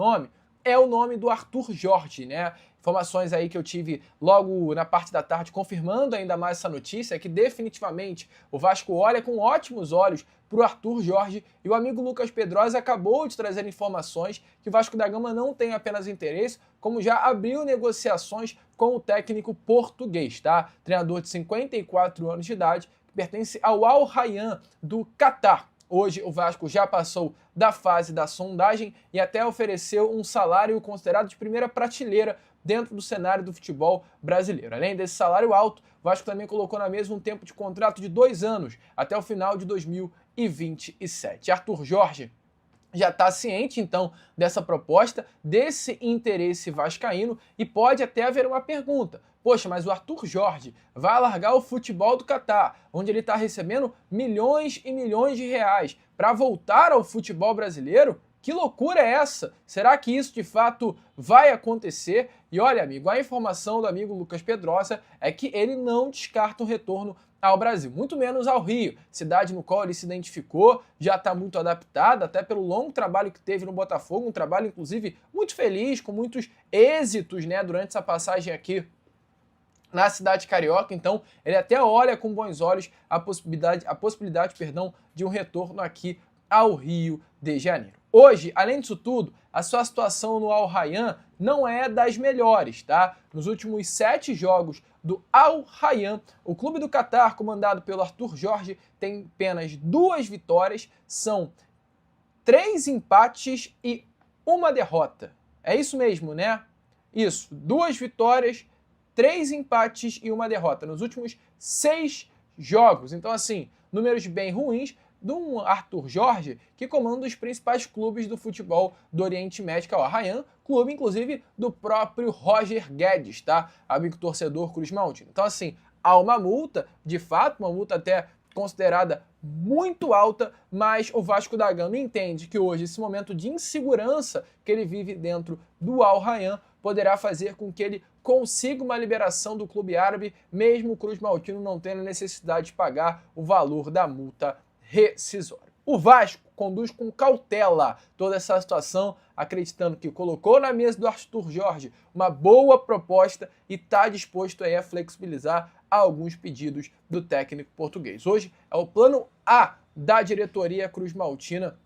nome é o nome do Arthur Jorge, né? Informações aí que eu tive logo na parte da tarde confirmando ainda mais essa notícia, é que definitivamente o Vasco olha com ótimos olhos para o Arthur Jorge, e o amigo Lucas Pedrosa acabou de trazer informações que o Vasco da Gama não tem apenas interesse, como já abriu negociações com o técnico português, tá? Treinador de 54 anos de idade, que pertence ao Al Rayyan do Catar. Hoje o Vasco já passou da fase da sondagem e até ofereceu um salário considerado de primeira prateleira dentro do cenário do futebol brasileiro. Além desse salário alto, o Vasco também colocou na mesa um tempo de contrato de 2 anos, até o final de 2027. Arthur Jorge já está ciente, então, dessa proposta, desse interesse vascaíno, e pode até haver uma pergunta. Poxa, mas o Arthur Jorge vai largar o futebol do Catar, onde ele está recebendo milhões e milhões de reais, para voltar ao futebol brasileiro? Que loucura é essa? Será que isso de fato vai acontecer? E olha, amigo, a informação do amigo Lucas Pedrosa é que ele não descarta um retorno ao Brasil, muito menos ao Rio, cidade no qual ele se identificou, já está muito adaptado, até pelo longo trabalho que teve no Botafogo, um trabalho inclusive muito feliz, com muitos êxitos, né, durante essa passagem aqui na cidade carioca. Então ele até olha com bons olhos a possibilidade de um retorno aqui ao Rio de Janeiro. Hoje, além disso tudo, a sua situação no Al Rayyan não é das melhores, tá? Nos últimos 7 jogos do Al Rayyan, o clube do Catar, comandado pelo Arthur Jorge, tem apenas 2 vitórias, são 3 empates e 1 derrota. É isso mesmo, né? Isso, 2 vitórias, 3 empates e 1 derrota nos últimos 6 jogos. Então, assim, números bem ruins de um Arthur Jorge que comanda um dos principais clubes do futebol do Oriente Médio, que é o Al Rayyan, clube inclusive do próprio Roger Guedes, tá? Amigo torcedor Cruz Maltino. Então, assim, há uma multa, de fato, uma multa até considerada muito alta, mas o Vasco da Gama entende que hoje esse momento de insegurança que ele vive dentro do Al Rayyan poderá fazer com que ele consiga uma liberação do clube árabe, mesmo o Cruz Maltino não tendo necessidade de pagar o valor da multa rescisória. O Vasco conduz com cautela toda essa situação, acreditando que colocou na mesa do Arthur Jorge uma boa proposta e está disposto aí a flexibilizar alguns pedidos do técnico português. Hoje é o plano A da diretoria Cruz Maltina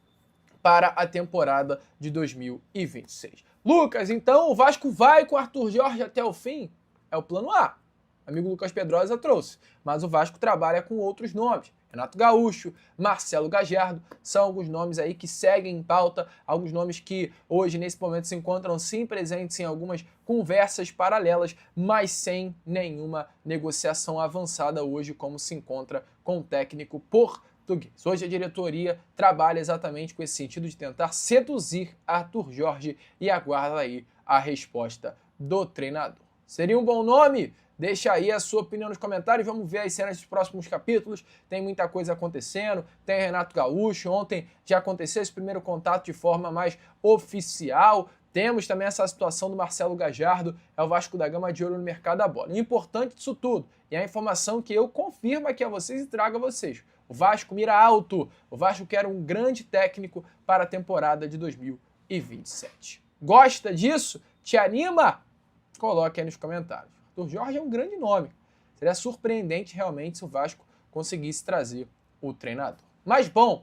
para a temporada de 2026. Lucas, então o Vasco vai com o Arthur Jorge até o fim? É o plano A. Amigo Lucas Pedrosa trouxe, mas o Vasco trabalha com outros nomes. Renato Gaúcho, Marcelo Gajardo, são alguns nomes aí que seguem em pauta, alguns nomes que hoje, nesse momento, se encontram sim presentes em algumas conversas paralelas, mas sem nenhuma negociação avançada hoje, como se encontra com o técnico português. Hoje a diretoria trabalha exatamente com esse sentido de tentar seduzir Arthur Jorge e aguarda aí a resposta do treinador. Seria um bom nome? Deixa aí a sua opinião nos comentários, vamos ver as cenas dos próximos capítulos, tem muita coisa acontecendo, tem Renato Gaúcho, ontem já aconteceu esse primeiro contato de forma mais oficial, temos também essa situação do Marcelo Gajardo, é o Vasco da Gama de olho no mercado da bola. O importante disso tudo, e a informação que eu confirmo aqui a vocês e trago a vocês, o Vasco mira alto, o Vasco quer um grande técnico para a temporada de 2027. Gosta disso? Te anima? Coloque aí nos comentários. Arthur Jorge é um grande nome. Seria surpreendente realmente se o Vasco conseguisse trazer o treinador. Mas bom,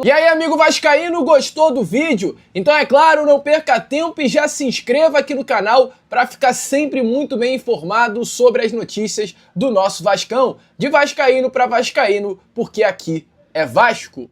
E aí, amigo vascaíno, gostou do vídeo? Então é claro, não perca tempo e já se inscreva aqui no canal para ficar sempre muito bem informado sobre as notícias do nosso Vascão. De vascaíno para vascaíno, porque aqui é Vasco.